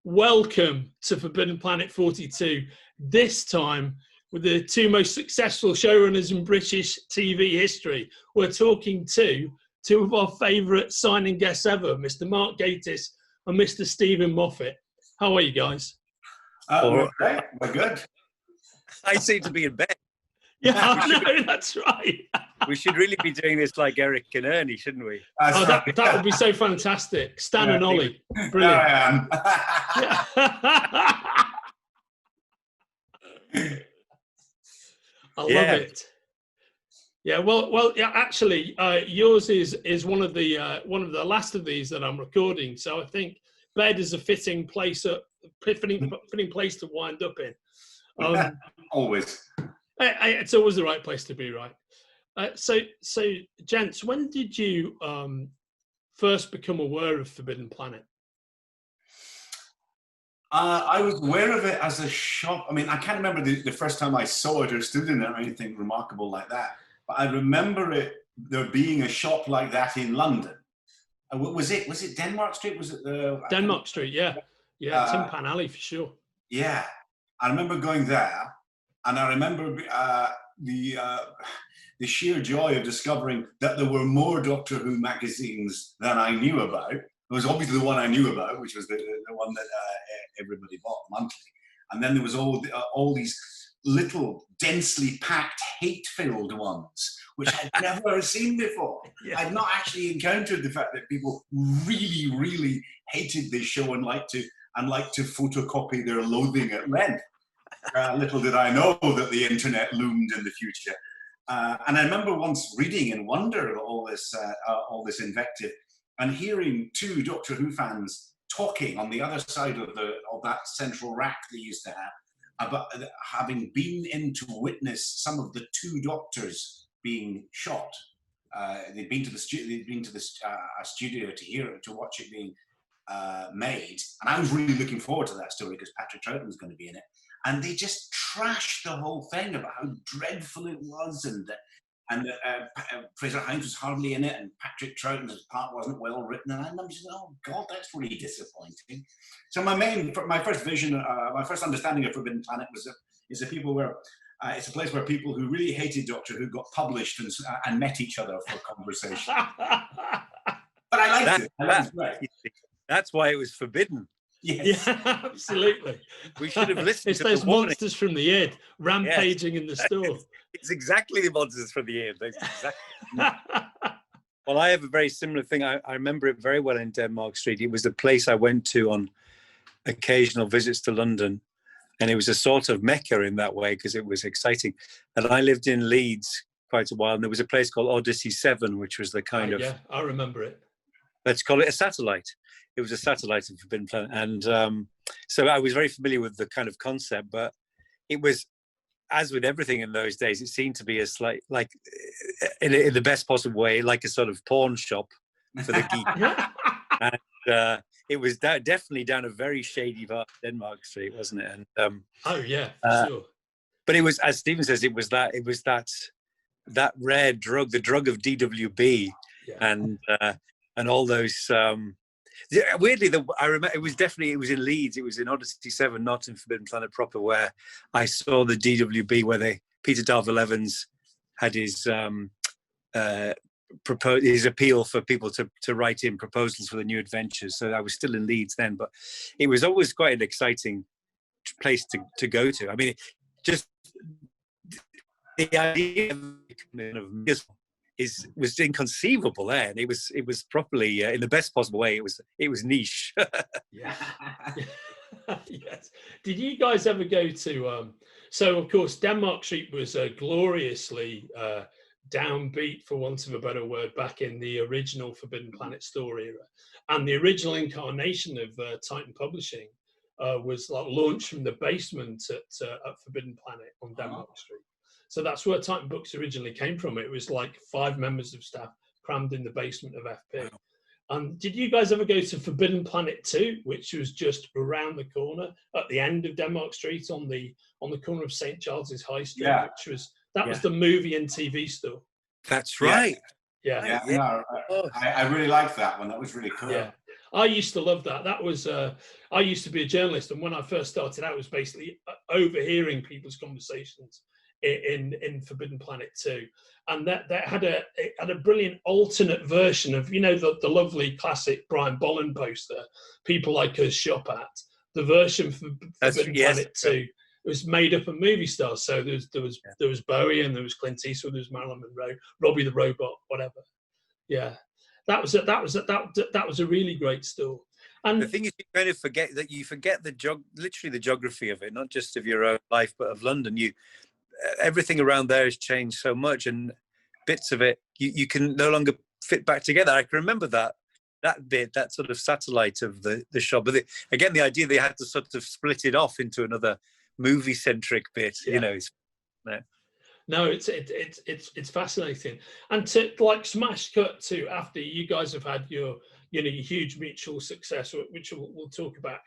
welcome to Forbidden Planet 42. This time with the two most successful showrunners in British TV history. We're talking to two of our favourite signing guests ever, Mr. Mark Gatiss and Mr. Stephen Moffat. How are you guys? We're great. We're good. I seem to be in bed. Yeah, I know, that's right. We should really be doing this like Eric and Ernie, shouldn't we? That would be so fantastic. Stan and Ollie. Brilliant. There I am. I love it. Yeah, well, yeah. Actually, yours is one of the last of these that I'm recording. So I think bed is a fitting place to wind up in. Always. It's always the right place to be, right? So, gents, when did you first become aware of Forbidden Planet? I was aware of it as a shop. I mean, I can't remember the first time I saw it or stood in it or anything remarkable like that. But I remember there being a shop like that in London. Was it Denmark Street? Was it the Denmark Street? Yeah, Tin Pan Alley for sure. Yeah, I remember going there, and I remember the sheer joy of discovering that there were more Doctor Who magazines than I knew about. There was obviously the one I knew about, which was the one that everybody bought monthly. And then there was all these little densely packed hate-filled ones, which I'd never seen before. Yeah. I'd not actually encountered the fact that people really, really hated this show and liked to photocopy their loathing at length. Little did I know that the internet loomed in the future. And I remember once reading in wonder at all this invective, and hearing two Doctor Who fans talking on the other side of that central rack they used to have about having been in to witness some of the two Doctors being shot. They'd been to the studio to watch it being made, and I was really looking forward to that story because Patrick Troughton was going to be in it. And they just trashed the whole thing about how dreadful it was, and Fraser Hines was hardly in it, and Patrick Troughton's part wasn't well written, and I'm just, oh God, that's really disappointing. So my first vision, my first understanding of Forbidden Planet is it's a place where people who really hated Doctor Who got published and met each other for conversation. But I liked it. Right. That's why it was forbidden. Yes. Yeah, absolutely. We should have listened it's to those the warning. Monsters from the Id rampaging in the store. It's exactly the monsters from the Id. Exactly. Well, I have a very similar thing. I remember it very well in Denmark Street. It was a place I went to on occasional visits to London, and it was a sort of mecca in that way because it was exciting. And I lived in Leeds quite a while, and there was a place called Odyssey 7, which was the kind of... Yeah, I remember it. Let's call it a satellite. It was a satellite of Forbidden Planet. And so I was very familiar with the kind of concept, but it was, as with everything in those days, it seemed to be a slight, like, in the best possible way, like a sort of pawn shop for the geek. And it was definitely down a very shady part of Denmark Street, wasn't it? And oh, yeah, for sure. But it was, as Stephen says, it was that rare drug, the drug of DWB, and all those... weirdly, I remember it was in Leeds. It was in Odyssey 7, not in Forbidden Planet proper, where I saw the DWB, where Peter Darvill Evans had his appeal for people to write in proposals for the new adventures. So I was still in Leeds then, but it was always quite an exciting place to go to. I mean, just the idea of was inconceivable there, and it was properly in the best possible way. It was niche. Yeah. Yes. Did you guys ever go to? So of course, Denmark Street was gloriously downbeat, for want of a better word, back in the original Forbidden Planet story era, and the original incarnation of Titan Publishing was like launched from the basement at Forbidden Planet on Denmark Street. So that's where Titan Books originally came from. It was like 5 members of staff crammed in the basement of FP. Did you guys ever go to Forbidden Planet 2, which was just around the corner at the end of Denmark Street on the corner of St. Giles's High Street, which was the movie and TV store? That's right. Yeah. I really liked that one. That was really cool. Yeah. I used to love that. That was I used to be a journalist, and when I first started out, I was basically overhearing people's conversations in Forbidden Planet 2, and that it had a brilliant alternate version of, you know, the lovely classic Brian Bolland poster people like us shop at. The version for Forbidden Planet 2 was made up of movie stars. So there was Bowie, and there was Clint Eastwood, there was Marilyn Monroe, Robbie the Robot, whatever. Yeah, that was a really great store. And the thing is, you kind of forget that you forget literally the geography of it, not just of your own life, but of London. Everything around there has changed so much, and bits of it you can no longer fit back together. I can remember that bit, that sort of satellite of the shop. But again, the idea they had to sort of split it off into another movie-centric bit, you know. No, it's fascinating. And to like smash cut to after you guys have had your huge mutual success, which we'll talk about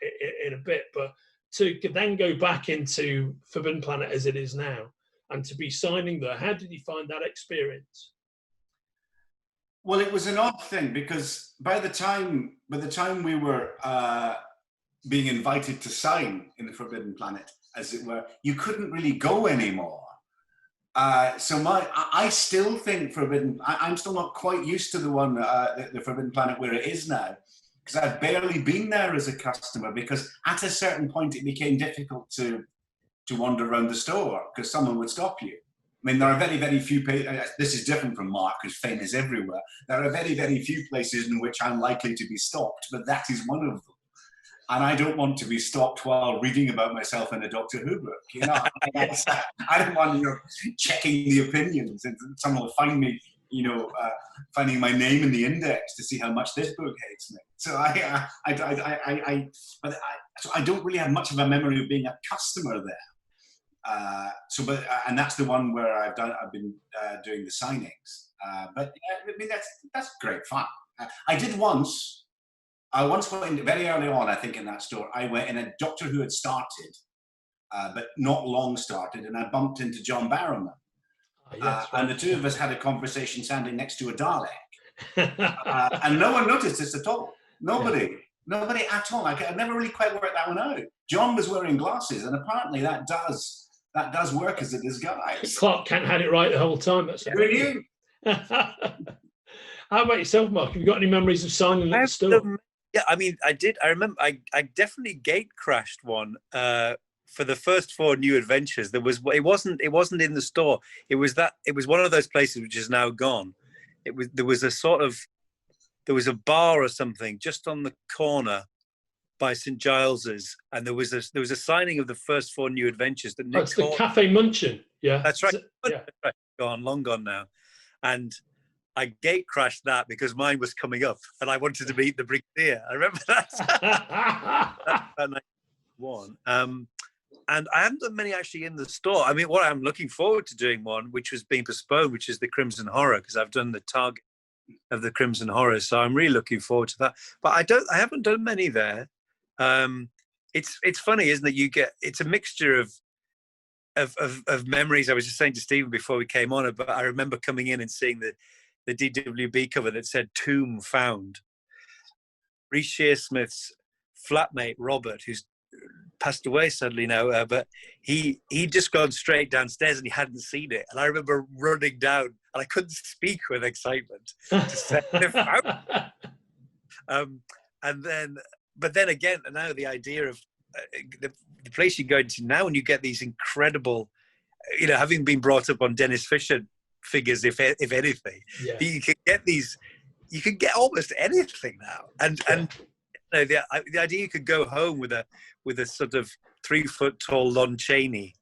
in a bit, but to then go back into Forbidden Planet as it is now, and to be signing there, how did you find that experience? Well, it was an odd thing, because by the time we were being invited to sign in the Forbidden Planet, as it were, you couldn't really go anymore. So I still think I'm still not quite used to the Forbidden Planet where it is now, because I've barely been there as a customer, because at a certain point it became difficult to wander around the store because someone would stop you. I mean, there are very, very few places. This is different from Mark, whose fame is everywhere. There are very, very few places in which I'm likely to be stopped, but that is one of them. And I don't want to be stopped while reading about myself in a Doctor Who book. You know, I don't want checking the opinions, and someone will find me, finding my name in the index to see how much this book hates me. So I don't really have much of a memory of being a customer there. And that's the one where I've been doing the signings. But I mean, that's great fun. I once went in very early on, I think, in that store. I went in a Doctor Who had started, but not long started, and I bumped into John Barrowman. And the two of us had a conversation standing next to a Dalek. And no one noticed this at all. Nobody at all. I never really quite worked that one out. John was wearing glasses, and apparently that does work as a disguise. Clark Kent had it right the whole time. That's brilliant. How about yourself, Mark? Have you got any memories of signing at the store? Yeah, I mean, I did. I remember I definitely gate crashed one for the first 4 New Adventures. It wasn't in the store. It was one of those places which is now gone. There was a bar or something just on the corner by St Giles's, and there was a signing of the first 4 New Adventures that Nick. That's the Cafe Munchin. Yeah, that's right. Yeah. Long gone now, and I gate crashed that because mine was coming up, and I wanted to meet the Brigadier. I remember that. That's one. And I haven't done many actually in the store. I mean, what I'm looking forward to doing one, which was being postponed, which is the Crimson Horror, because I've done the Target of the Crimson Horror, so I'm really looking forward to that. But I haven't done many there. It's funny, isn't it? It's a mixture of memories. I was just saying to Stephen before we came on, but I remember coming in and seeing the DWB cover that said "Tomb Found." Reece Shearsmith's flatmate Robert, who's passed away sadly now, but he just gone straight downstairs and he hadn't seen it, and I remember running down and I couldn't speak with excitement to say but then again, now the idea of the place you go into now, and you get these incredible, having been brought up on Dennis Fisher figures, if anything, you can get almost anything now, and the idea you could go home with a sort of 3 foot tall Lon Chaney,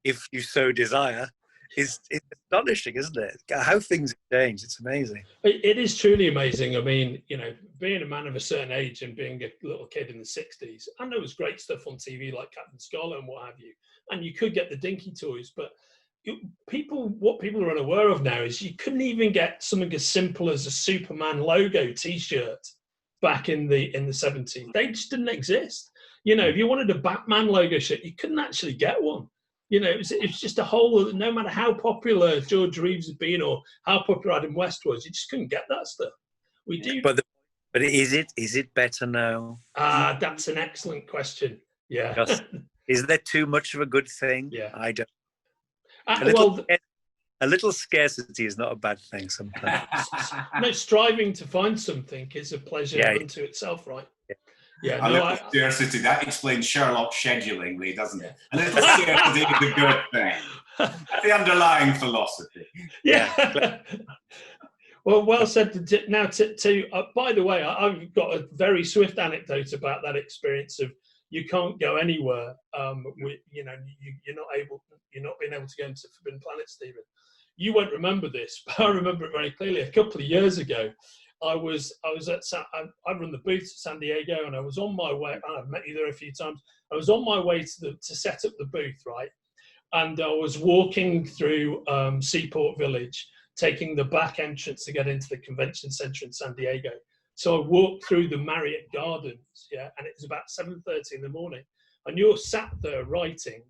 if you so desire, is astonishing, isn't it? How things have changed. It's amazing. It is truly amazing. I mean, being a man of a certain age and being a little kid in the 60s, and there was great stuff on TV like Captain Scholar and what have you, and you could get the dinky toys, but what people are unaware of now is you couldn't even get something as simple as a Superman logo T-shirt back in the 70s. They just didn't exist. If you wanted a Batman logo shirt, you couldn't actually get one. It was just a whole. No matter how popular George Reeves had been or how popular Adam West was, you just couldn't get that stuff. We do. But is it better now? That's an excellent question. Yeah. Just, is there too much of a good thing? Yeah. I don't. Well, A little scarcity is not a bad thing sometimes. no, striving to find something is a pleasure unto itself, right? Yeah. A little scarcity, that explains Sherlock's scheduling, doesn't it? A little scarcity is a good thing. That's the underlying philosophy. Yeah. Well said. Now, by the way, I've got a very swift anecdote about that experience of you can't go anywhere. You're not being able to go into Forbidden Planet, Stephen. You won't remember this, but I remember it very clearly. A couple of years ago, I run the booth at San Diego, and I was on my way. I've met you there a few times. I was on my way to set up the booth, right? And I was walking through Seaport Village, taking the back entrance to get into the convention center in San Diego. So I walked through the Marriott Gardens, and it was about 7:30 in the morning. And you're sat there writing,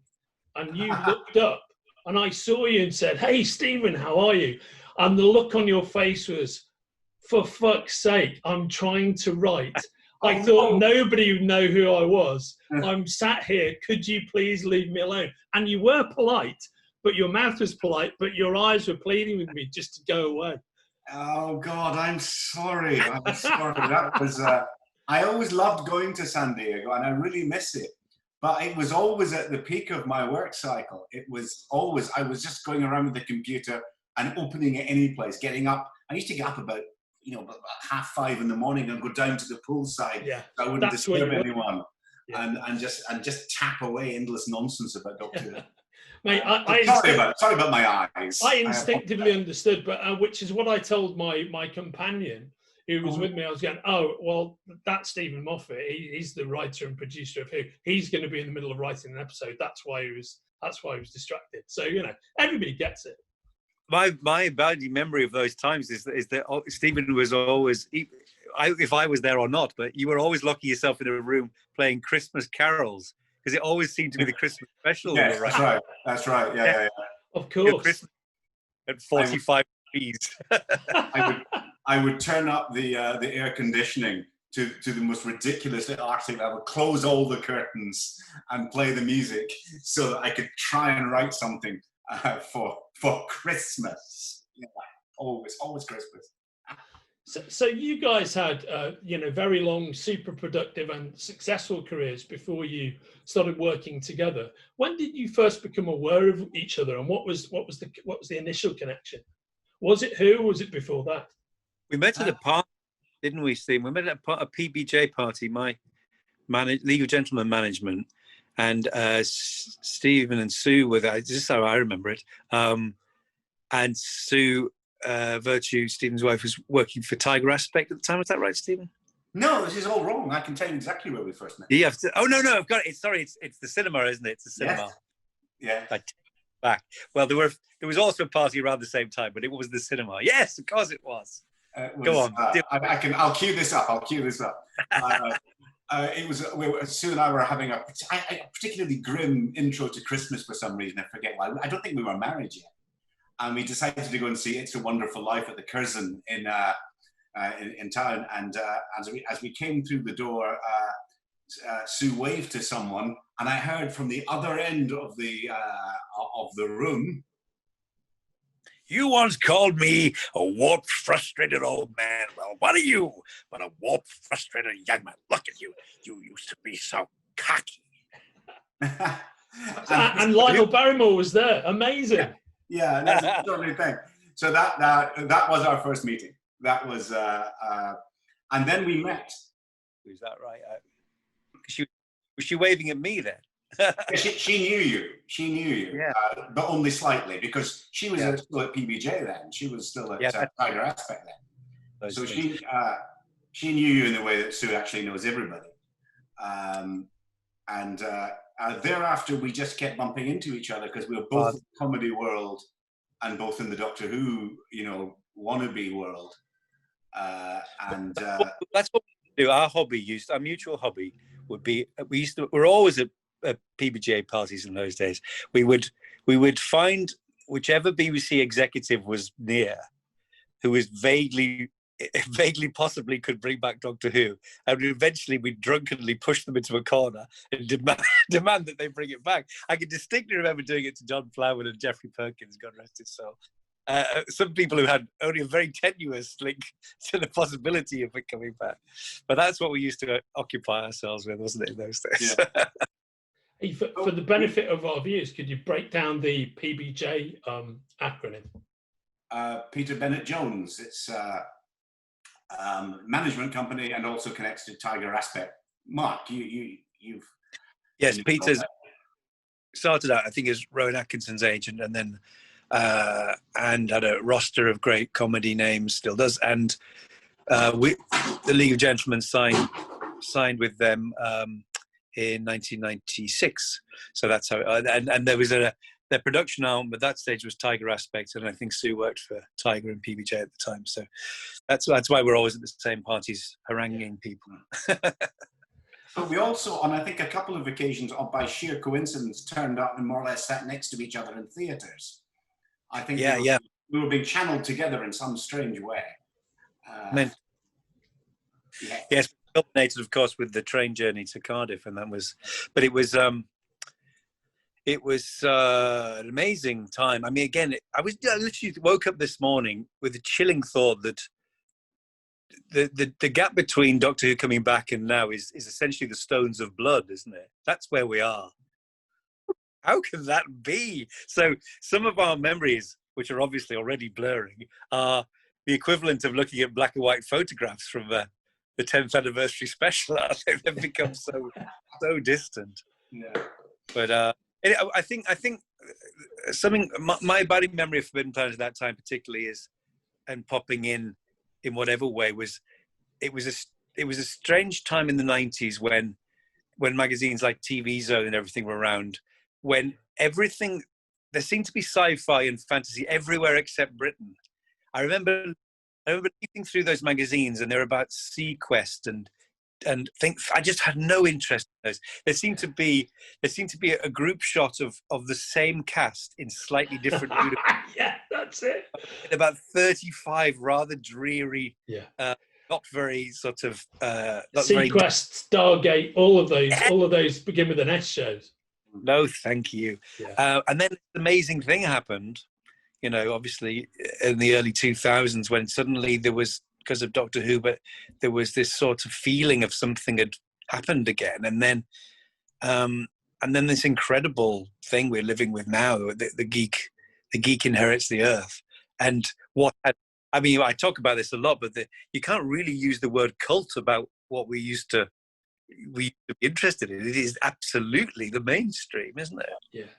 and you looked up, and I saw you and said, "Hey, Stephen, how are you?" And the look on your face was, "For fuck's sake, I'm trying to write." I thought nobody would know who I was. I'm sat here. Could you please leave me alone? And you were polite, but your mouth was polite, but your eyes were pleading with me just to go away. Oh God, I'm sorry. That was. I always loved going to San Diego, and I really miss it. But it was always at the peak of my work cycle. It was always. I was just going around with the computer and opening it any place, getting up. I used to get up about 5:30 in the morning and go down to the poolside. Yeah, so I wouldn't disturb anyone, yeah. and just tap away endless nonsense about Doctor Who. Mate, sorry about my eyes. I instinctively understood, but which is what I told my companion who was with me. I was going, "Oh, well, that's Stephen Moffat. He's the writer and producer of Who. He's going to be in the middle of writing an episode. That's why he was distracted." So everybody gets it. My bad memory of those times is that Stephen was always, if I was there or not, but you were always locking yourself in a room playing Christmas carols, because it always seemed to be the Christmas special. Yes, that's right. Yeah. Of course. At 45 degrees. I would turn up the air conditioning to the most ridiculous arctic. I would close all the curtains and play the music so that I could try and write something for Christmas. Always Christmas. So you guys had very long, super productive and successful careers before you started working together. When did you first become aware of each other, and what was the initial connection? Was it Who, or was it before that? We met at a party, didn't we, Steve? We met at a PBJ party, my legal gentleman management, and Stephen and Sue were there. This is how I remember it. And Sue Virtue, Stephen's wife, was working for Tiger Aspect at the time. Was that right, Stephen? No, this is all wrong. I can tell you exactly where we first met. Yeah. No, I've got it. Sorry, it's the cinema, isn't it? It's the cinema. Yes. Yeah. I take it back. Well, there was also a party around the same time, but it was the cinema. Yes, of course it was. Go on. I'll cue this up. It was Sue and I were having a particularly grim intro to Christmas for some reason. I forget why. I don't think we were married yet, and we decided to go and see It's a Wonderful Life at the Curzon in town. And as we came through the door, Sue waved to someone, and I heard from the other end of the room, "You once called me a warped, frustrated old man. Well, what are you but a warped, frustrated young man? Look at you. You used to be so cocky." and Lionel Barrymore was there. Amazing. Yeah, that's a totally thing. So that was our first meeting. That was, and then we met. Is that right? Was she waving at me then? She knew you. She knew you, yeah. But only slightly, because she was still at PBJ then. She was still at Tiger Aspect then. So she knew you in the way that Sue actually knows everybody. Thereafter, we just kept bumping into each other because we were both in the comedy world and both in the Doctor Who, wannabe world. That's what we do. Our mutual hobby would be, we're always at PBJ parties in those days. We would find whichever BBC executive was near, who was vaguely vaguely possibly could bring back Doctor Who, and eventually we drunkenly push them into a corner and demand that they bring it back. I can distinctly remember doing it to John Flower and Jeffrey Perkins, God rest his soul. Some people who had only a very tenuous link to the possibility of it coming back. But that's what we used to occupy ourselves with, wasn't it, in those days? Yeah. Hey, for the benefit of our viewers, could you break down the PBJ acronym? Peter Bennett Jones. It's management company and also connects to Tiger Aspect. Mark, you've yes, Peter's started out, I think, as Rowan Atkinson's agent, and then and had a roster of great comedy names, still does. And the League of Gentlemen signed with them in 1996. So that's how. And there was their production arm at that stage was Tiger Aspect, and I think Sue worked for Tiger and PBJ at the time. So that's why we're always at the same parties haranguing people. But we also, on I think a couple of occasions, by sheer coincidence, turned up and more or less sat next to each other in theatres. I think we were being channeled together in some strange way. Yes, culminated, of course, with the train journey to Cardiff, and that was, but it was an amazing time. I mean, again, I literally woke up this morning with a chilling thought that the gap between Doctor Who coming back and now is essentially the Stones of Blood, isn't it? That's where we are. How can that be? So some of our memories, which are obviously already blurring, are the equivalent of looking at black and white photographs from the 10th anniversary special. They've become so distant. Yeah. But I think something my abiding memory of Forbidden Planet at that time particularly is, and popping in whatever way, was it was a strange time in the 90s when magazines like TV Zone and everything were around, when there seemed to be sci-fi and fantasy everywhere except Britain. I remember reading through those magazines, and they're about SeaQuest and things. I just had no interest in those. There seemed to be a group shot of the same cast in slightly different uniforms. Yeah, that's it. About 35 rather dreary, not very sort of SeaQuest, Stargate, all of those begin with an S shows. No, thank you. Yeah. And then the amazing thing happened, obviously in the early 2000s, when suddenly there was, because of Doctor Who, but there was this sort of feeling of something had happened again. And then this incredible thing we're living with now, the geek inherits the earth. And I talk about this a lot, but you can't really use the word cult about what we used to be interested in. It is absolutely the mainstream, isn't it? Yeah.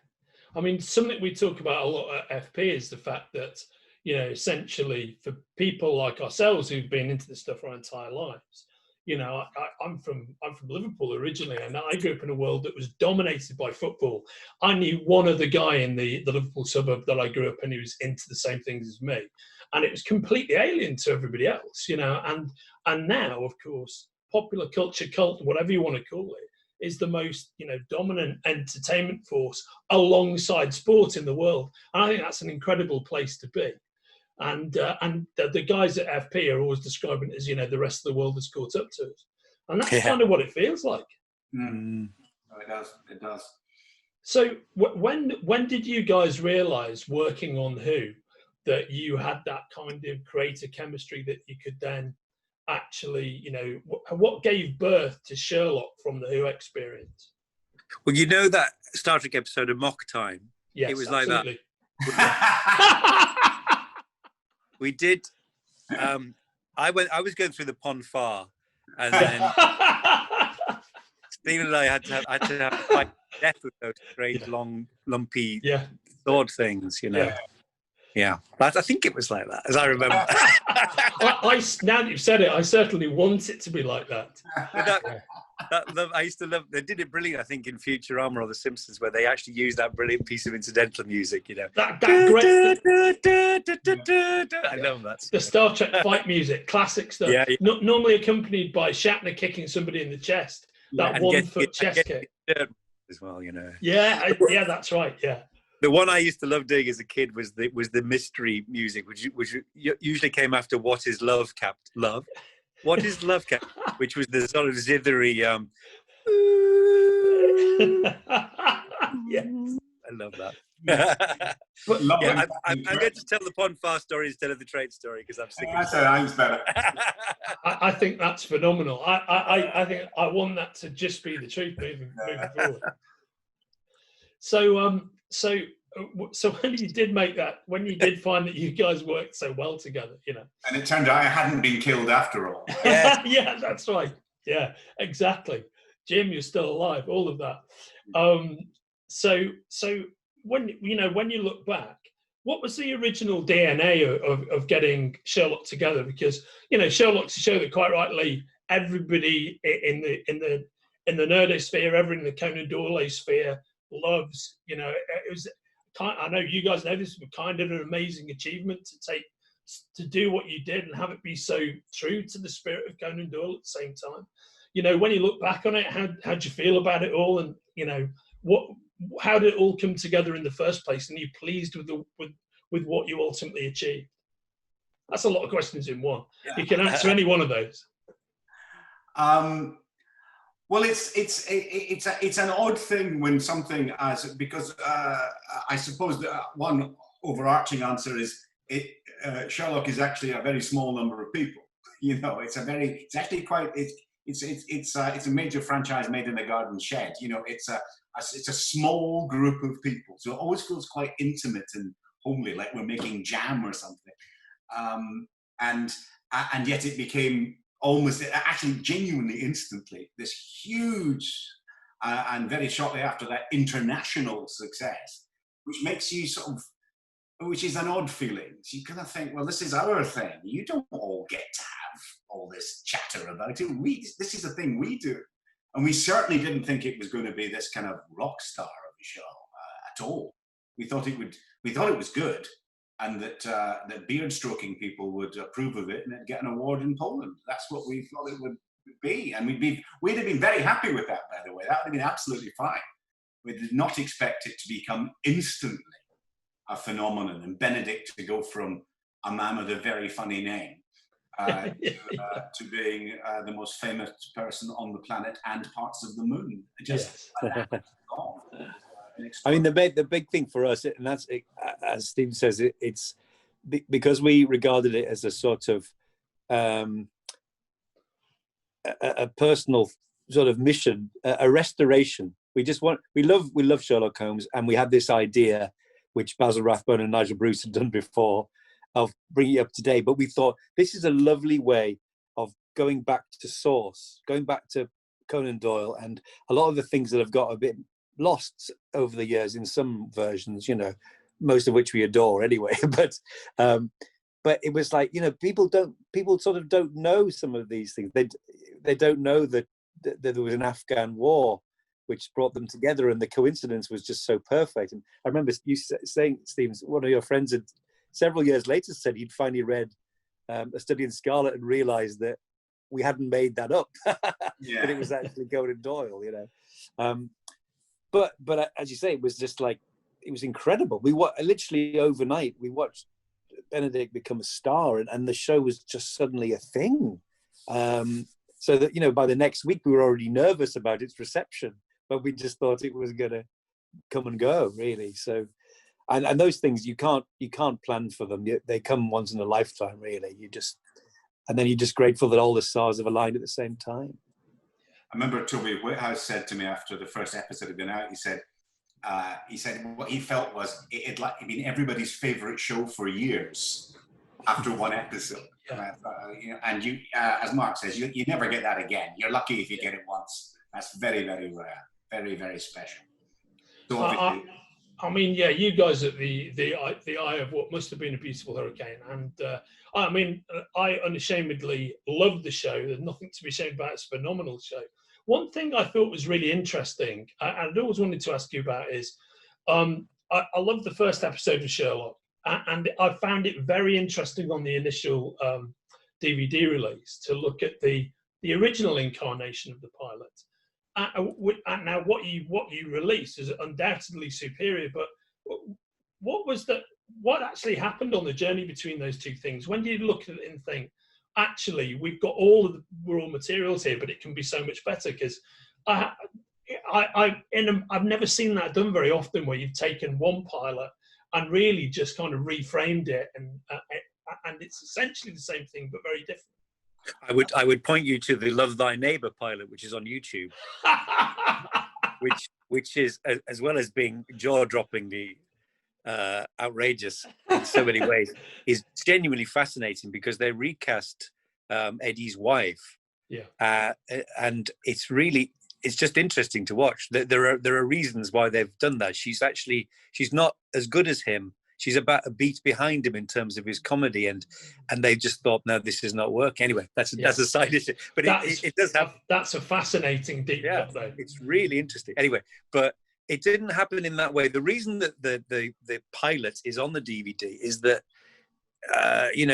I mean, something we talk about a lot at FP is the fact that, essentially for people like ourselves who've been into this stuff our entire lives, I'm from Liverpool originally, and I grew up in a world that was dominated by football. I knew one other guy in the Liverpool suburb that I grew up in who was into the same things as me, and it was completely alien to everybody else, and now, of course, popular culture, cult, whatever you want to call it, is the most dominant entertainment force alongside sport in the world. And I think that's an incredible place to be. And the guys at FP are always describing it as the rest of the world has caught up to us, and that's kind of what it feels like. Mm. Oh, it does. So when did you guys realise, working on Who, that you had that kind of creative chemistry that you could then actually, what gave birth to Sherlock from the Who experience? Well, that Star Trek episode of Mock Time? Yes, it was absolutely. Like that. We did. I was going through the Pon Farr, and then Stephen and I had to have a fight to death with those great long, lumpy sword things, Yeah, I think it was like that, as I remember. Now that you've said it, I certainly want it to be like that. I used to love. They did it brilliant, I think, in Futurama or The Simpsons, where they actually used that brilliant piece of incidental music. That great. I love that. The Star Trek fight music, classic stuff. Yeah. Normally accompanied by Shatner kicking somebody in the chest. That 1 foot chest kick as well, Yeah, that's right. Yeah. The one I used to love doing as a kid was the mystery music, which usually came after "What is love, Love? What is love, Cap?" Which was the sort of zithery. Yes. I love that. But yeah, I'm going to tell the Pond Far story instead of the train story because I'm sick of it. That's better. I think that's phenomenal. I think I want that to just be the truth moving forward. So when you did make that, when you did find that you guys worked so well together, you know, and it turned out I hadn't been killed after all. Yeah. Yeah, that's right. Yeah, exactly. Jim, you're still alive. All of that. So when you look back, what was the original DNA of getting Sherlock together? Because Sherlock's a show that quite rightly everybody in the nerdosphere, everyone in the Conan Doyle sphere loves. It was I know you guys know this was kind of an amazing achievement to do what you did and have it be so true to the spirit of Conan Doyle at the same time. When you look back on it, how'd you feel about it all? And how did it all come together in the first place? And are you pleased with what you ultimately achieved? That's a lot of questions in one. You can answer any one of those. Well, it's an odd thing when something because I suppose the one overarching answer is Sherlock is actually a very small number of people. It's a major franchise made in a garden shed. It's a small group of people, so it always feels quite intimate and homely, like we're making jam or something. And yet it became almost, actually genuinely instantly, this huge and very shortly after that international success, which makes you which is an odd feeling. So you kind of think, well, this is our thing. You don't all get to have all this chatter about it. This is a thing we do. And we certainly didn't think it was going to be this kind of rock star of a show at all. We thought it was good, and that beard stroking people would approve of it and it'd get an award in Poland. That's what we thought it would be. And we'd have been very happy with that, by the way. That would have been absolutely fine. We did not expect it to become instantly a phenomenon, and Benedict to go from a man with a very funny name to being the most famous person on the planet and parts of the moon. Just I mean, the big thing for us, and that's as Steve says, it's because we regarded it as a sort of a personal sort of mission, a restoration. We love Sherlock Holmes, and we had this idea, which Basil Rathbone and Nigel Bruce had done before, of bringing it up to date. But we thought this is a lovely way of going back to source, going back to Conan Doyle, and a lot of the things that have got a bit lost over the years in some versions, most of which we adore anyway. But it was like, people sort of don't know some of these things. They don't know that there was an Afghan war which brought them together, and the coincidence was just so perfect. And I remember you saying, Steve, one of your friends had several years later said he'd finally read A Study in Scarlet and realized that we hadn't made that up, that it was actually Conan Doyle, But as you say, it was just like, it was incredible. Literally overnight, we watched Benedict become a star, and the show was just suddenly a thing. So that, by the next week, we were already nervous about its reception, but we just thought it was going to come and go, really. So, and those things, you can't plan for them. They come once in a lifetime, really. And then you're just grateful that all the stars have aligned at the same time. I remember Toby Whithouse said to me after the first episode had been out, he said what he felt was it had been everybody's favorite show for years after one episode. And you, as Mark says, you never get that again. You're lucky if you get it once. That's very, very rare. Very, very special. So obviously, you guys at the eye of what must have been a beautiful hurricane, and I unashamedly loved the show. There's nothing to be ashamed about. It's a phenomenal show. One thing I thought was really interesting, and I'd always wanted to ask you about, is I loved the first episode of Sherlock, and I found it very interesting on the initial DVD release to look at the original incarnation of the pilot. Now, what you release is undoubtedly superior, but what actually happened on the journey between those two things? When did you look at it and think, actually, we've got all of the raw materials here, but it can be so much better? Because I've never seen that done very often, where you've taken one pilot and really just kind of reframed it, and it's essentially the same thing but very different. I would point you to the Love Thy Neighbor pilot, which is on YouTube, which is, as well as being jaw-droppingly outrageous in so many ways, is genuinely fascinating, because they recast Eddie's wife. Yeah. And it's just interesting to watch. There are reasons why they've done that. She's not as good as him. She's about a beat behind him in terms of his comedy, and they just thought, no, this is not working. Anyway, that's a side issue. But it does have. That's a fascinating deep cut, though. It's really interesting. Anyway, but it didn't happen in that way. The reason that the pilot is on the DVD is that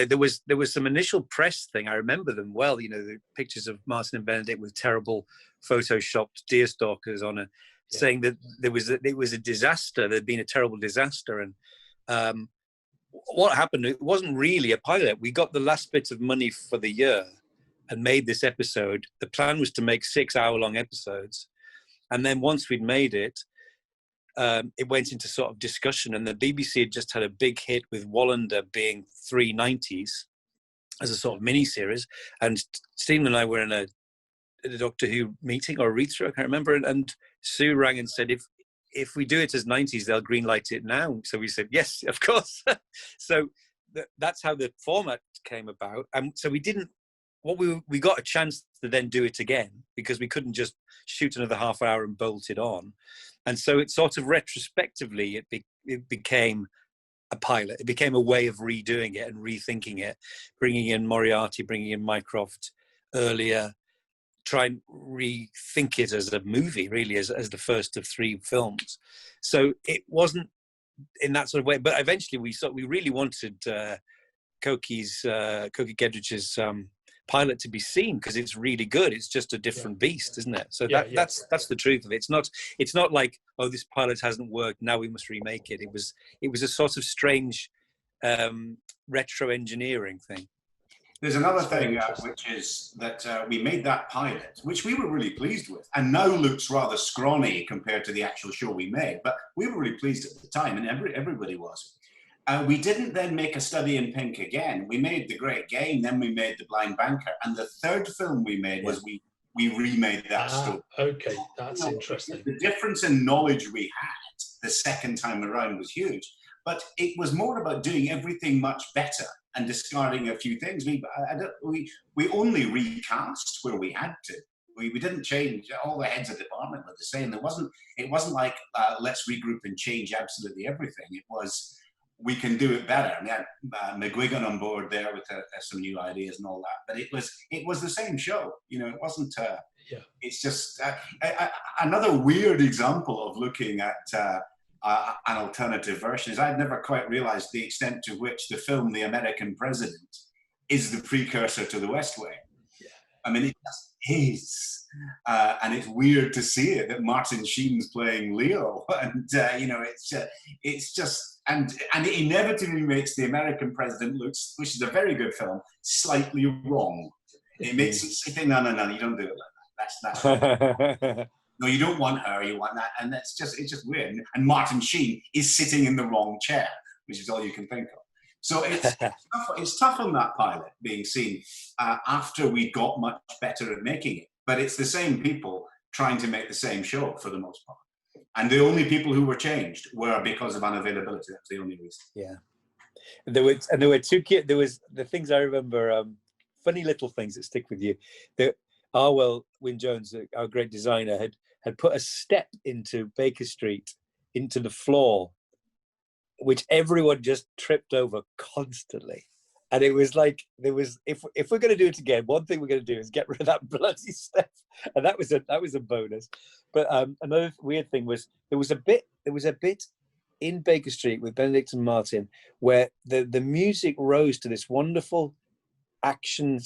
there was some initial press thing. I remember them well. The pictures of Martin and Benedict with terrible photoshopped deer stalkers on it, saying that it was a disaster. There'd been a terrible disaster, and what happened? It wasn't really a pilot. We got the last bit of money for the year and made this episode. The plan was to make 6-hour-long episodes, and then once we'd made it, it went into sort of discussion, and the BBC had just had a big hit with Wallander being 390s as a sort of mini-series, and Stephen and I were in a Doctor Who meeting or a read-through, I can't remember, and Sue rang and said, if we do it as 90s, they'll greenlight it now. So we said, yes, of course. So that's how the format came about. And so we got a chance to then do it again, because we couldn't just shoot another half hour and bolt it on. And so it sort of retrospectively, it became a pilot. It became a way of redoing it and rethinking it, bringing in Moriarty, bringing in Mycroft earlier, try and rethink it as a movie, really, as the first of 3 films. So it wasn't in that sort of way. But eventually we really wanted Koki Gedrich's pilot to be seen, because it's really good. It's just a different beast, isn't it? So that's the truth of it. It's not like, oh, this pilot hasn't worked, now we must remake it. It was a sort of strange retro engineering thing. There's another thing, which is that we made that pilot, which we were really pleased with, and now looks rather scrawny compared to the actual show we made, but we were really pleased at the time, and everybody was. We didn't then make A Study in Pink again. We made The Great Game, then we made The Blind Banker, and the third film we made was we remade that story. Okay, that's interesting. The difference in knowledge we had the second time around was huge, but it was more about doing everything much better and discarding a few things. We only recast where we had to. We didn't change. All the heads of department were the same. It wasn't like let's regroup and change absolutely everything. It was, we can do it better. And we had McGuigan on board there with some new ideas and all that. But it was the same show. It wasn't. It's just another weird example of looking at an alternative version. Is I'd never quite realised the extent to which the film The American President is the precursor to The West Wing. Yeah. I mean, it just is. And it's weird to see it, that Martin Sheen's playing Leo. And, it's just, and it inevitably makes The American President look, which is a very good film, slightly wrong. It makes it think, no, you don't do it like that. That's no, you don't want her, you want that. And it's just weird. And Martin Sheen is sitting in the wrong chair, which is all you can think of. So it's tough on that pilot being seen after we got much better at making it. But it's the same people trying to make the same show for the most part. And the only people who were changed were because of unavailability. That's the only reason. Yeah. There were two kids. There was the things I remember, funny little things that stick with you. Arwell Wynne-Jones, our great designer, had put a step into Baker Street, into the floor, which everyone just tripped over constantly. And it was like, if we're going to do it again, one thing we're going to do is get rid of that bloody step. And that was a bonus. But another weird thing was there was a bit in Baker Street with Benedict and Martin where the music rose to this wonderful action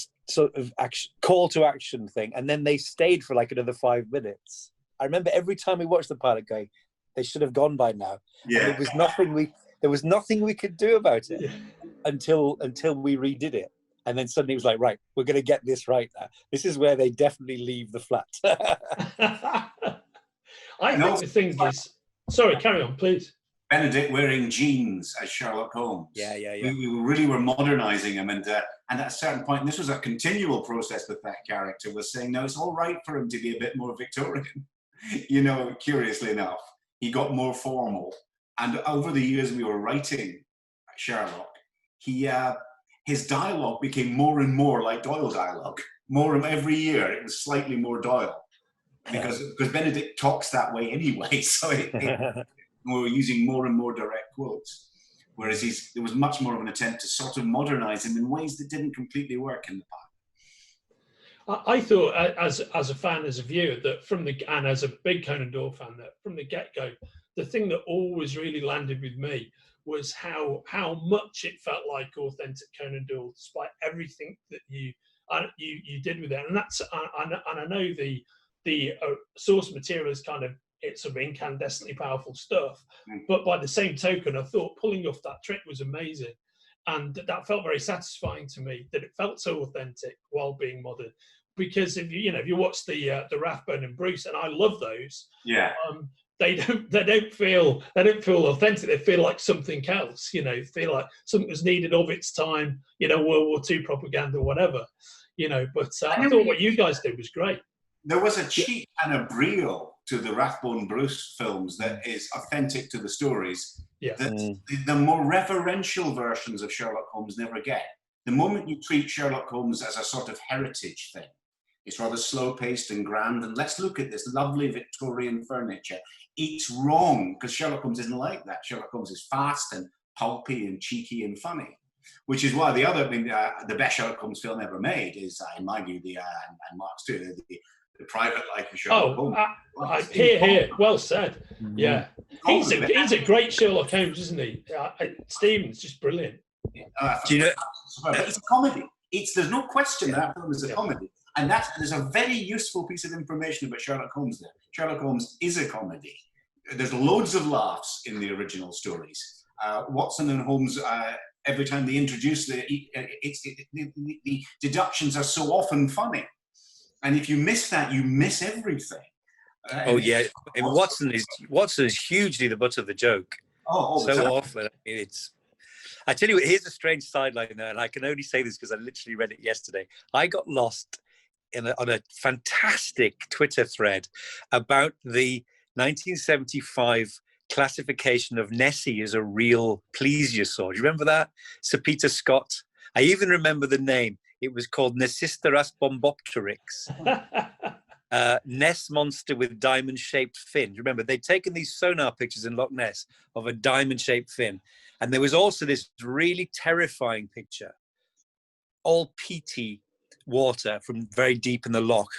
call to action thing, and then they stayed for like another 5 minutes. I remember every time we watched the pilot going, They should have gone by now. Yeah. And there was nothing we could do about it Yeah. until we redid it. And then suddenly it was like, right, we're going to get this right now. This is where they definitely leave the flat. I think the thing is, sorry, carry on, please. Benedict wearing jeans as Sherlock Holmes. Yeah. We really were modernizing him, and at a certain point, and this was a continual process with that character, was saying, no, it's all right for him to be a bit more Victorian. You know, curiously enough, he got more formal. And over the years we were writing Sherlock, his dialogue became more and more like Doyle dialogue. Every year it was slightly more Doyle, because Benedict talks that way anyway. So we were using more and more direct quotes, whereas there was much more of an attempt to sort of modernize him in ways that didn't completely work in the past. I thought, as a fan, as a viewer, that and as a big Conan Doyle fan, that from the get-go, the thing that always really landed with me was how much it felt like authentic Conan Doyle, despite everything that you did with it. And I know the source material is it's sort of incandescently powerful stuff, but by the same token, I thought pulling off that trick was amazing, and that felt very satisfying to me. That it felt so authentic while being modern, because if you watch the Rathbone and Bruce, and I love those, they don't feel authentic. They feel like something else. Feel like something was needed of its time. World War II propaganda, or whatever. But I thought what you guys did was great. There was a cheek and a brio to the Rathbone Bruce films that is authentic to the stories that the more reverential versions of Sherlock Holmes never get. The moment you treat Sherlock Holmes as a sort of heritage thing, it's rather slow-paced and grand, and let's look at this lovely Victorian furniture. It's wrong, because Sherlock Holmes isn't like that. Sherlock Holmes is fast and pulpy and cheeky and funny, which is why the best Sherlock Holmes film ever made is, in my view, and Mark's too, the Private Life of Sherlock Holmes. Here. Well said. Yeah. He's a great Sherlock Holmes, isn't he? Stephen's just brilliant. Do you know? It's a comedy. There's no question that film is a comedy. And there's a very useful piece of information about Sherlock Holmes there. Sherlock Holmes is a comedy. There's loads of laughs in the original stories. Watson and Holmes, every time they introduce the deductions are so often funny. And if you miss that, you miss everything. And Watson is hugely the butt of the joke. So often. I tell you what, here's a strange sideline there, and I can only say this because I literally read it yesterday. I got lost on a fantastic Twitter thread about the 1975 classification of Nessie as a real plesiosaur. Do you remember that? Sir Peter Scott. I even remember the name. It was called Nesisteras bombopteryx. Ness monster with diamond-shaped fin. Remember, they'd taken these sonar pictures in Loch Ness of a diamond-shaped fin. And there was also this really terrifying picture, all peaty water from very deep in the loch,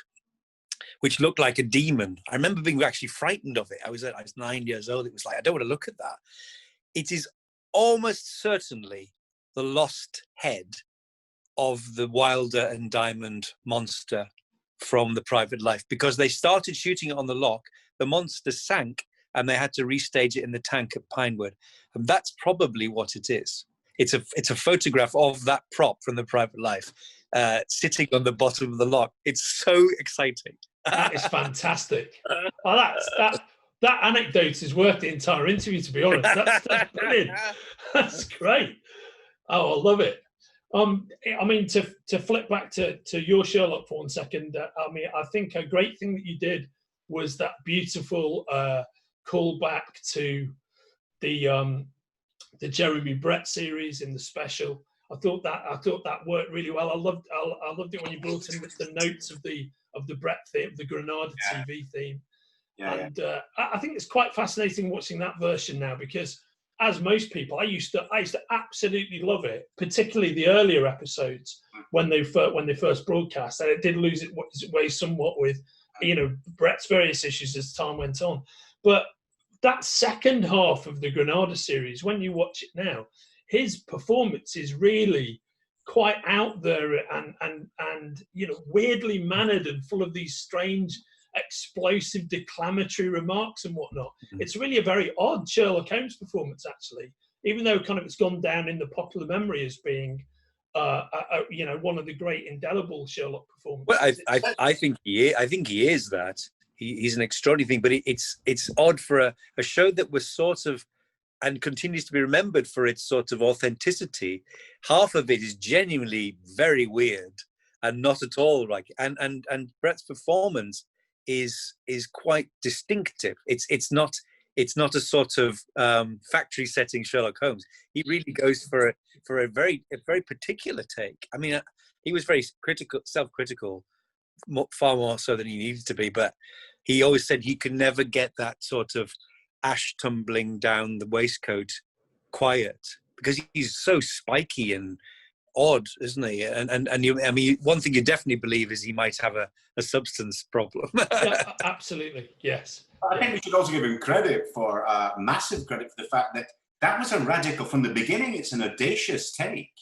which looked like a demon. I remember being actually frightened of it. I was 9 years old. It was like, I don't want to look at that. It is almost certainly the lost head of the Wilder and Diamond monster from The Private Life, because they started shooting it on the loch, the monster sank, and they had to restage it in the tank at Pinewood. And that's probably what it is. It's a photograph of that prop from The Private Life sitting on the bottom of the loch. It's so exciting. That is fantastic. That anecdote is worth the entire interview, to be honest. That's brilliant. That's great. Oh, I love it. I mean, to flip back to your Sherlock for 1 second, I think a great thing that you did was that beautiful callback to the Jeremy Brett series in the special. I thought that worked really well. I loved it when you brought in the notes of the Brett theme, the Granada TV theme. I think it's quite fascinating watching that version now, because as most people, I used to absolutely love it, particularly the earlier episodes when they first broadcast, and it did lose its way somewhat with Brett's various issues as time went on. But that second half of the Granada series, when you watch it now, his performance is really quite out there and weirdly mannered and full of these strange explosive declamatory remarks and whatnot. It's really a very odd Sherlock Holmes performance, actually, even though kind of it's gone down in the popular memory as being you know, one of the great indelible Sherlock performances. Well, I think he is that. He's an extraordinary thing, but it's odd for a show that was sort of, and continues to be remembered for its sort of authenticity. Half of it is genuinely very weird and not at all like, and Brett's performance is quite distinctive. It's not a sort of factory setting Sherlock Holmes. He really goes for a very particular take. I mean, he was very self-critical, far more so than he needed to be, but he always said he could never get that sort of ash tumbling down the waistcoat quiet, because he's so spiky and odd, isn't he? And you, I mean, one thing you definitely believe is he might have a substance problem. Yeah, absolutely, yes. I think we should also give him credit for massive credit for the fact that that was a radical from the beginning. It's an audacious take.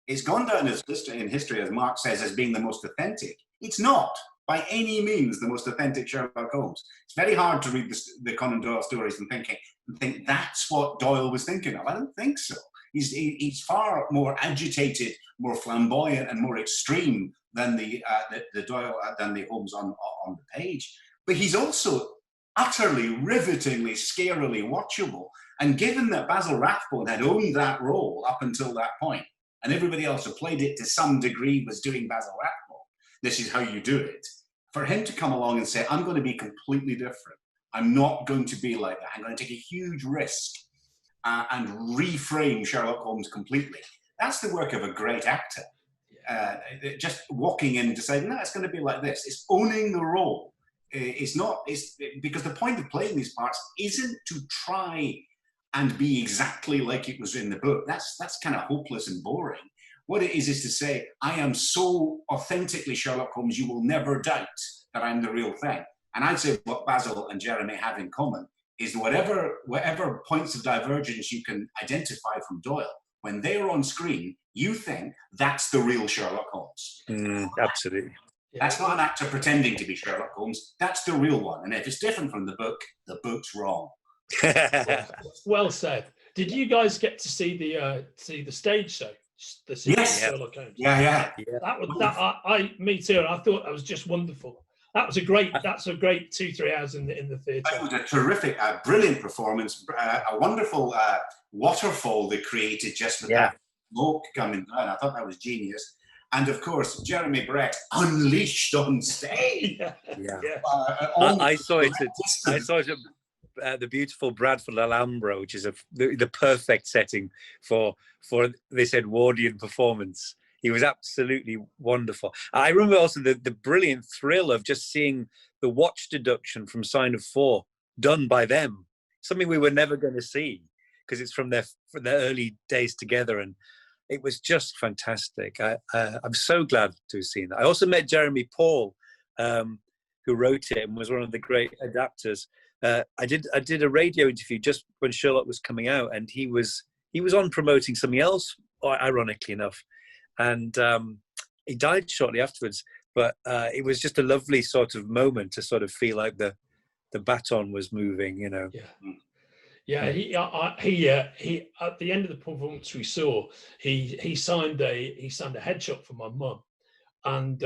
It's gone down in history, as Mark says, as being the most authentic. It's not by any means the most authentic Sherlock Holmes. It's very hard to read the Conan Doyle stories and think that's what Doyle was thinking of. I don't think so. He's far more agitated, more flamboyant, and more extreme than the Doyle than the Holmes on the page. But he's also utterly, rivetingly, scarily watchable. And given that Basil Rathbone had owned that role up until that point, and everybody else who played it to some degree was doing Basil Rathbone, this is how you do it. For him to come along and say, I'm going to be completely different. I'm not going to be like that. I'm going to take a huge risk and reframe Sherlock Holmes completely. That's the work of a great actor. Just walking in and deciding, no, it's going to be like this. It's owning the role. It's because the point of playing these parts isn't to try and be exactly like it was in the book. That's kind of hopeless and boring. What it is to say, I am so authentically Sherlock Holmes, you will never doubt that I'm the real thing. And I'd say what Basil and Jeremy have in common is whatever points of divergence you can identify from Doyle, when they're on screen, you think that's the real Sherlock Holmes. Absolutely. That's not an actor pretending to be Sherlock Holmes. That's the real one. And if it's different from the book's wrong. Well said. Did you guys get to see the stage show? The yes. Sherlock Holmes. Yeah. Me too. And I thought that was just wonderful. That's a great 2-3 hours in the theatre. It was a terrific, brilliant performance. A wonderful waterfall they created just with that smoke coming down. I thought that was genius. And of course, Jeremy Brett unleashed on stage. I saw it at the beautiful Bradford Alhambra, which is the perfect setting for this Edwardian performance. He was absolutely wonderful. I remember also the brilliant thrill of just seeing the watch deduction from Sign of 4 done by them, something we were never going to see because it's from their early days together, and it was just fantastic. I'm so glad to have seen that. I also met Jeremy Paul, who wrote it and was one of the great adapters. I did a radio interview just when Sherlock was coming out, and he was on promoting something else, ironically enough, and he died shortly afterwards. But it was just a lovely sort of moment to sort of feel like the baton was moving, you know. Yeah. He at the end of the performance we saw, he signed a headshot for my mum, and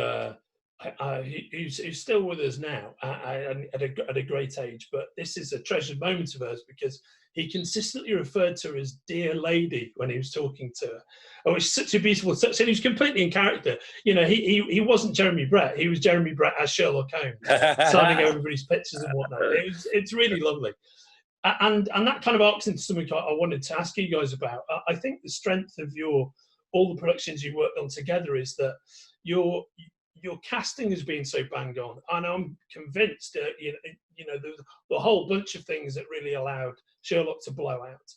he's still with us now at a great age. But this is a treasured moment of hers because he consistently referred to her as "dear lady" when he was talking to her. Oh, it's such a beautiful touch, and he was completely in character. You know, he wasn't Jeremy Brett; he was Jeremy Brett as Sherlock Holmes, signing everybody's pictures and whatnot. It's really lovely. And that kind of arcs into something I wanted to ask you guys about. I think the strength of all the productions you worked on together is that your casting has been so bang on, and I'm convinced that the whole bunch of things that really allowed Sherlock to blow out.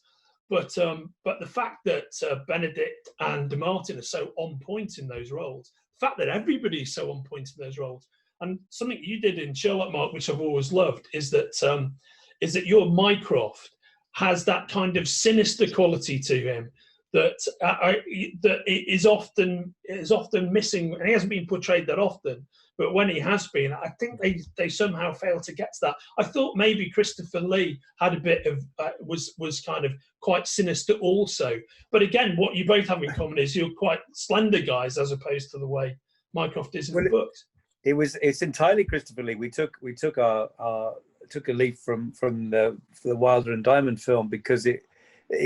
But the fact that Benedict and Martin are so on point in those roles, the fact that everybody's so on point in those roles, and something you did in Sherlock, Mark, which I've always loved, is that your Mycroft has that kind of sinister quality to him that that is often missing, and he hasn't been portrayed that often. But when he has been, I think they somehow fail to get to that. I thought maybe Christopher Lee had a bit of was kind of quite sinister also. But again, what you both have in common is you're quite slender guys, as opposed to the way Mycroft is in the books. It's entirely Christopher Lee. We took a leaf from the Wilder and Diamond film, because it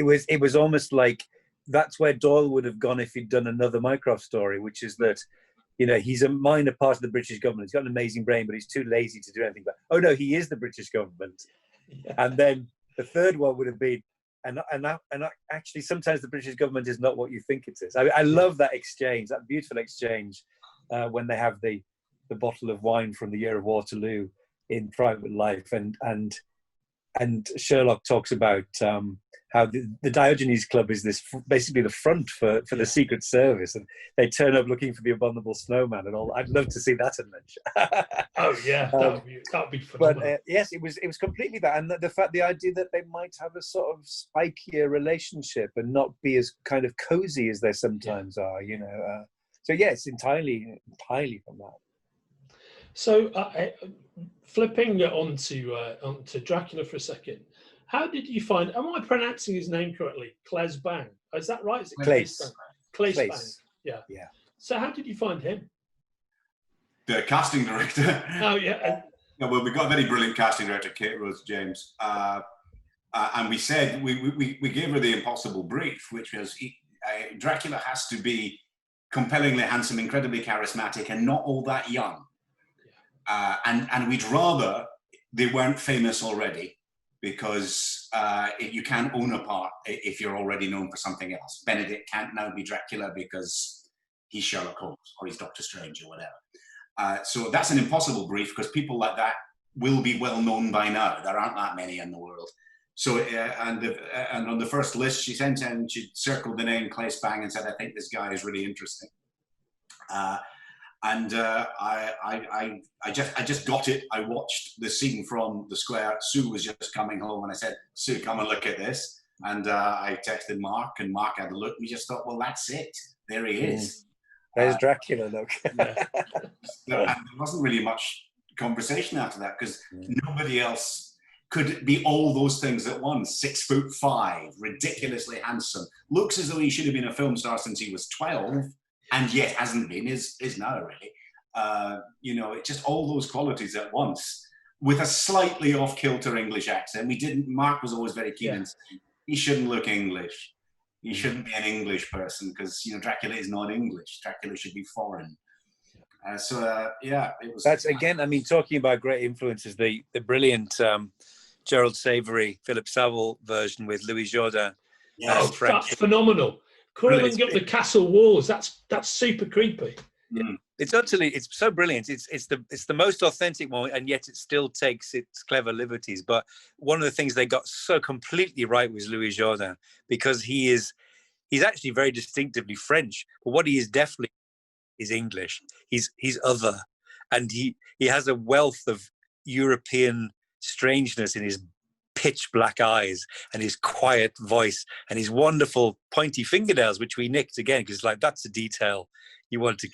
was almost like that's where Doyle would have gone if he'd done another Mycroft story, which is that, you know, he's a minor part of the British government. He's got an amazing brain, but he's too lazy to do anything. But oh no, he is the British government. Yeah. And then the third one would have been, and actually sometimes the British government is not what you think it is. I love that exchange, that beautiful exchange, when they have the bottle of wine from the year of Waterloo in private life, and Sherlock talks about how the Diogenes Club is basically the front for the Secret Service, and they turn up looking for the abominable snowman and all. I'd love to see that adventure. Oh yeah, that'd be phenomenal. But yes, it was completely that, and the idea that they might have a sort of spikier relationship and not be as kind of cozy as they sometimes are, you know. So yes, entirely from that. So flipping onto Dracula for a second, how did you find? Am I pronouncing his name correctly? Claes Bang. Is that right? Is it Claes Bang? Yeah. Yeah. So how did you find him? The casting director. Oh yeah. Yeah, well, we got a very brilliant casting director, Kate Rose James, and we said we gave her the impossible brief, which was Dracula has to be compellingly handsome, incredibly charismatic, and not all that young. And we'd rather they weren't famous already, because you can't own a part if you're already known for something else. Benedict can't now be Dracula because he's Sherlock Holmes or he's Doctor Strange or whatever. So that's an impossible brief, because people like that will be well known by now. There aren't that many in the world. So and on the first list she sent in, she circled the name Claes Bang and said, "I think this guy is really interesting." And I just got it. I watched the scene from the square. Sue was just coming home, and I said, "Sue, come and look at this." And I texted Mark, and Mark had a look. We just thought, well, that's it. There he is. There's Dracula, look. And there wasn't really much conversation after that, because nobody else could be all those things at once. 6'5", ridiculously handsome, looks as though he should have been a film star since he was 12. And yet hasn't been, is now really. You know, it just all those qualities at once, with a slightly off-kilter English accent. Mark was always very keen in saying, he shouldn't look English. He shouldn't be an English person, because, you know, Dracula is not English. Dracula should be foreign. Yeah, it was. That's, again, I mean, talking about great influences, the brilliant Gerald Savory, Philip Saville version with Louis Jourdain. Yeah, that's phenomenal. Crawling up the castle walls, that's super creepy. Yeah. It's so brilliant. It's the most authentic one, and yet it still takes its clever liberties. But one of the things they got so completely right was Louis Jourdain, because he's actually very distinctively French, but what he is definitely is English. He's other, and he has a wealth of European strangeness in his pitch black eyes and his quiet voice and his wonderful pointy fingernails, which we nicked again, because like that's a detail you want to,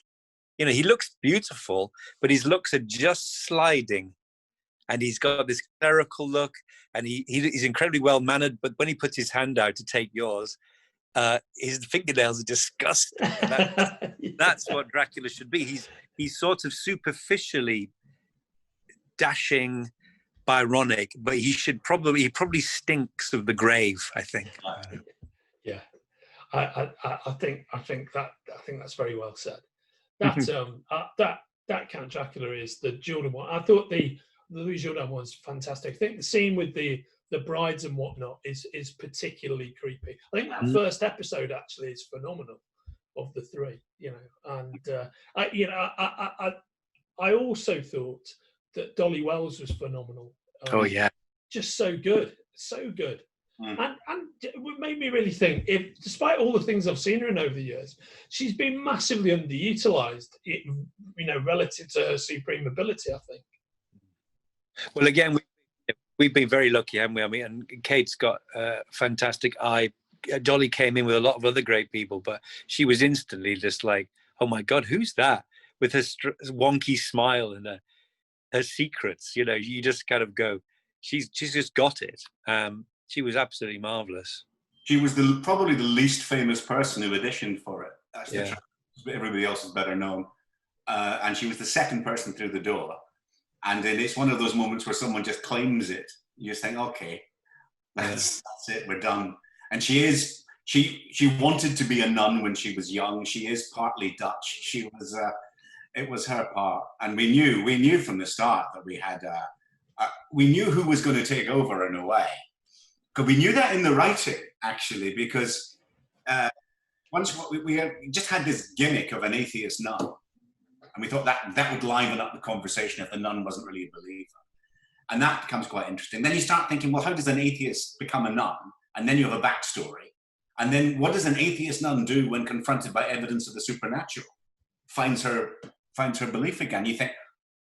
you know, he looks beautiful, but his looks are just sliding, and he's got this clerical look, and he's incredibly well mannered, but when he puts his hand out to take yours, his fingernails are disgusting. That's what Dracula should be. He's sort of superficially dashing, Byronic, but he probably stinks of the grave, I think. Yeah, I think that's very well said. That Count Dracula is the Jourdain one. I thought the Louis Jourdain one's fantastic. I think the scene with the brides and whatnot is particularly creepy. I think that first episode actually is phenomenal of the three, you know. And I also thought that Dolly Wells was phenomenal. Oh yeah, just so good. And it made me really think, if despite all the things I've seen her in over the years, she's been massively underutilized, you know, relative to her supreme ability, I think. Well, again, we've been very lucky, haven't we? I mean, and Kate's got a fantastic eye Dolly came in with a lot of other great people, but she was instantly just like, oh my God, who's that? With her wonky smile and her secrets, you know, you just kind of go, she's just got it. She was absolutely marvelous. She was probably the least famous person who auditioned for it. That's the truth. Everybody else is better known. And she was the second person through the door. And then it's one of those moments where someone just claims it. You just think, okay, that's it, we're done. And she wanted to be a nun when she was young. She is partly Dutch. It was her part. And we knew from the start that we knew who was going to take over in a way. Because we knew that in the writing, actually, because once we just had this gimmick of an atheist nun. And we thought that would liven up the conversation if the nun wasn't really a believer. And that becomes quite interesting. Then you start thinking, well, how does an atheist become a nun? And then you have a backstory. And then what does an atheist nun do when confronted by evidence of the supernatural? Finds her belief again. You think,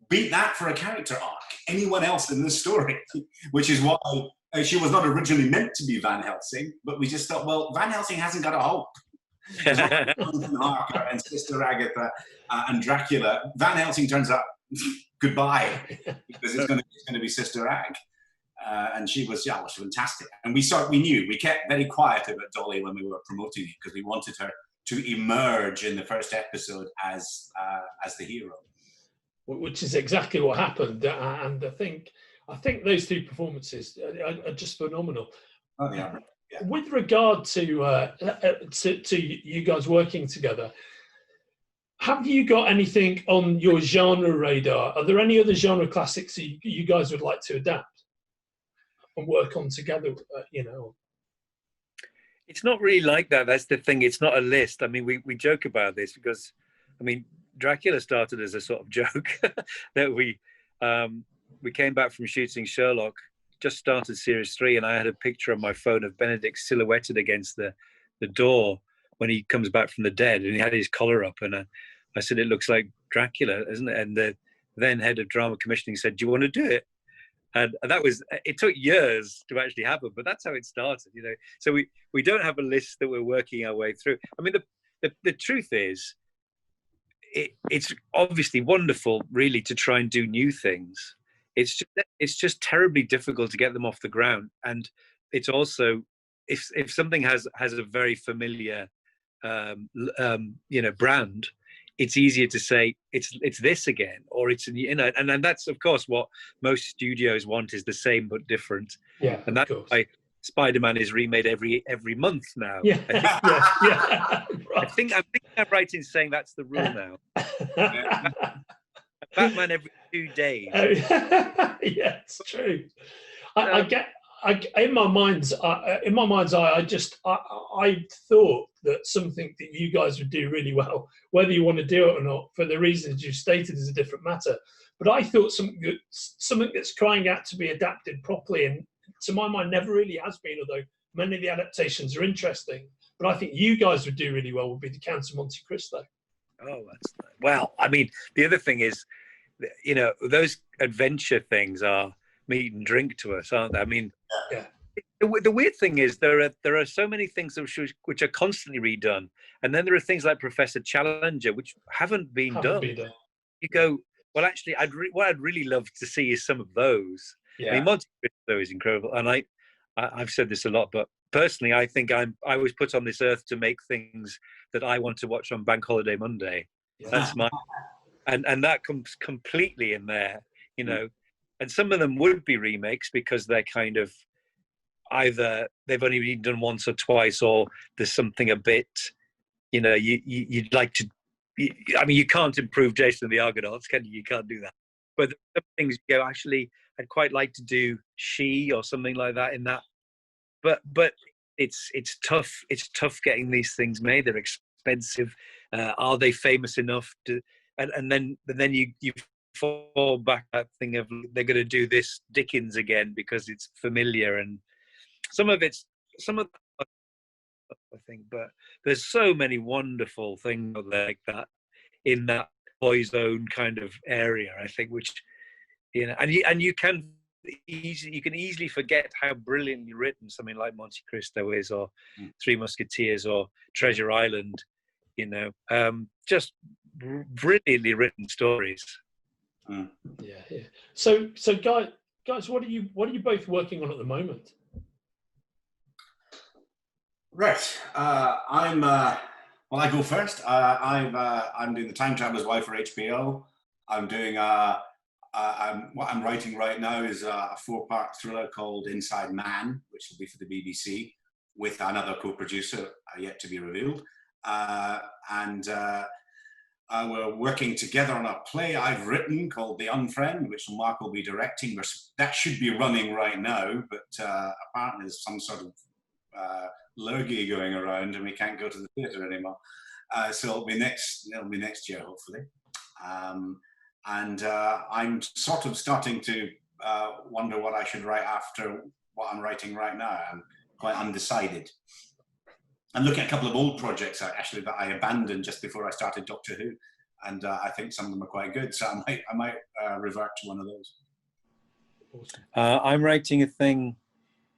beat that for a character arc. Anyone else in this story? Which is why she was not originally meant to be Van Helsing, but we just thought, well, Van Helsing hasn't got a hope. Harker and Sister Agatha and Dracula. Van Helsing turns up, goodbye, because it's going to be Sister Ag. And she was fantastic. And we kept very quiet about Dolly when we were promoting it because we wanted her to emerge in the first episode as the hero. Which is exactly what happened. And I think those two performances are just phenomenal. Oh, yeah. Yeah. With regard to you guys working together, have you got anything on your genre radar? Are there any other genre classics you guys would like to adapt and work on together? It's not really like that. That's the thing. It's not a list. I mean, we joke about this because, I mean, Dracula started as a sort of joke that we came back from shooting Sherlock, just started series 3, and I had a picture on my phone of Benedict silhouetted against the door when he comes back from the dead, and he had his collar up, and I said, it looks like Dracula, isn't it? And the then head of drama commissioning said, do you want to do it? And it took years to actually happen, but that's how it started, you know. So we don't have a list that we're working our way through. I mean, the truth is, it's obviously wonderful, really, to try and do new things. It's just terribly difficult to get them off the ground, and it's also if something has a very familiar brand, it's easier to say it's this again, or it's and that's of course what most studios want, is the same but different. Yeah, and that's why Spider-Man is remade every month now. Yeah, yeah. I think I'm right in saying that's the rule now. Batman every 2 days. Yeah, it's true. I get. In my mind's eye, I thought that something that you guys would do really well, whether you want to do it or not, for the reasons you stated, is a different matter. But I thought something that's crying out to be adapted properly, and to my mind, never really has been. Although many of the adaptations are interesting, but I think you guys would do really well would be the Count of Monte Cristo. Oh, well. I mean, the other thing is, you know, those adventure things are meat and drink to us, aren't they? I mean, yeah. The weird thing is there are so many things which are constantly redone, and then there are things like Professor Challenger which haven't been done. You go, well, actually, what I'd really love to see is some of those. Yeah. I mean, Monte Cristo is incredible, and I've said this a lot, but personally, I think I was put on this earth to make things that I want to watch on Bank Holiday Monday. Yeah. That's my, and that comes completely in there, you know. And some of them would be remakes because they're kind of either they've only been done once or twice, or there's something a bit, you know, you'd like to. I mean, you can't improve Jason and the Argonauts, can you? You can't do that. But some things you go, actually, I'd quite like to do She or something like that in that. But it's tough. It's tough getting these things made. They're expensive. Are they famous enough to? And then you fall back that thing of they're going to do this Dickens again because it's familiar, and some of I think, but there's so many wonderful things like that in that boys' own kind of area, I think, which, you know, and you can, you can easily forget how brilliantly written something like Monte Cristo is, or Three Musketeers, or Treasure Island. You know, just brilliantly written stories. Yeah. So guys, what are you both working on at the moment? Right. Well, I go first. I'm doing The Time Traveler's Wife for HBO. I'm doing what I'm writing right now is a 4-part thriller called Inside Man, which will be for the BBC, with another co-producer yet to be revealed. And we're working together on a play I've written called The Unfriend, which Mark will be directing. That should be running right now, but apparently there's some sort of lurgy going around and we can't go to the theatre anymore. So it'll be next year, hopefully. And I'm sort of starting to wonder what I should write after what I'm writing right now. I'm quite undecided. I'm looking at a couple of old projects actually that I abandoned just before I started Doctor Who, and I think some of them are quite good. So I might revert to one of those. Awesome. I'm writing a thing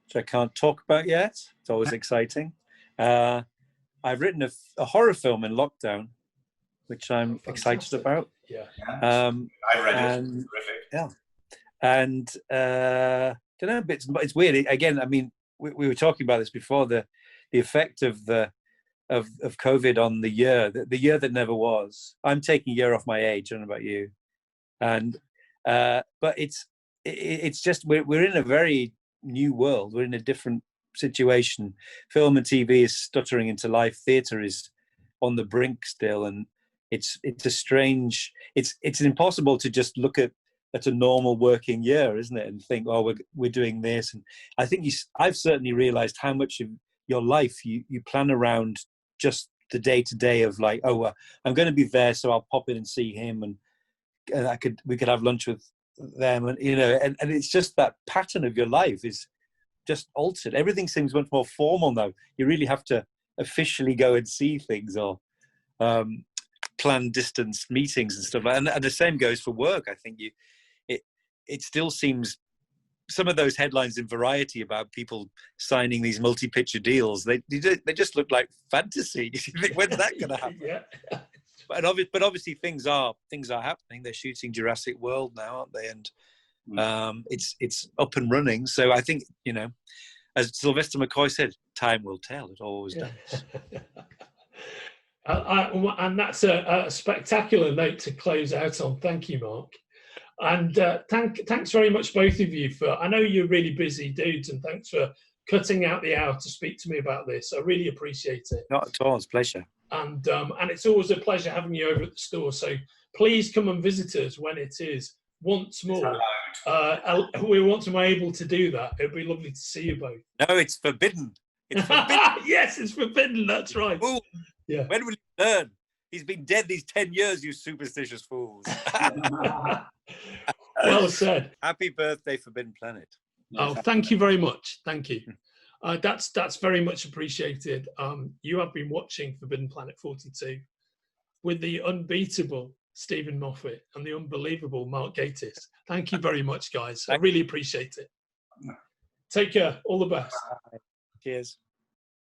which I can't talk about yet. It's always exciting. I've written a horror film in lockdown, which I'm excited about. Yeah. I read it. Terrific. Yeah. And don't know, but it's weird. Again, I mean, we were talking about this before, the effect of COVID on the year that never was. I'm taking a year off my age. I don't know about you. And but it's just we're in a very new world. We're in a different situation. Film and TV is stuttering into life. Theatre is on the brink still, and it's a strange. It's impossible to just look at a normal working year, isn't it, and think, oh, we're doing this. And I think I've certainly realised how much of your life you plan around just the day to day of like, oh, I'm going to be there, so I'll pop in and see him, and we could have lunch with them, and you know, and it's just that pattern of your life is just altered. Everything seems much more formal now. You really have to officially go and see things, or plan distance meetings and stuff. And the same goes for work. I think it still seems, some of those headlines in Variety about people signing these multi-picture deals, they just look like fantasy. You think, when's that going to happen? Yeah. But obviously things are happening. They're shooting Jurassic World now, aren't they? And it's up and running. So I think, you know, as Sylvester McCoy said, time will tell. It always does. And that's a spectacular note to close out on. Thank you, Mark. And thanks very much, both of you, for, I know you're really busy dudes, and thanks for cutting out the hour to speak to me about this. I really appreciate it. Not at all. It's a pleasure. And it's always a pleasure having you over at the store. So please come and visit us when it is once more. We're once more able to do that. It'd be lovely to see you both. No, it's forbidden. It's forbidden. Yes, it's forbidden. That's right. Ooh, yeah. When will you learn? He's been dead these 10 years, you superstitious fools. Well said. Happy birthday, Forbidden Planet. Oh, thank you very much. Thank you. That's very much appreciated. You have been watching Forbidden Planet 42 with the unbeatable Stephen Moffat and the unbelievable Mark Gatiss. Thank you very much, guys. I really appreciate it. Take care. All the best. Cheers.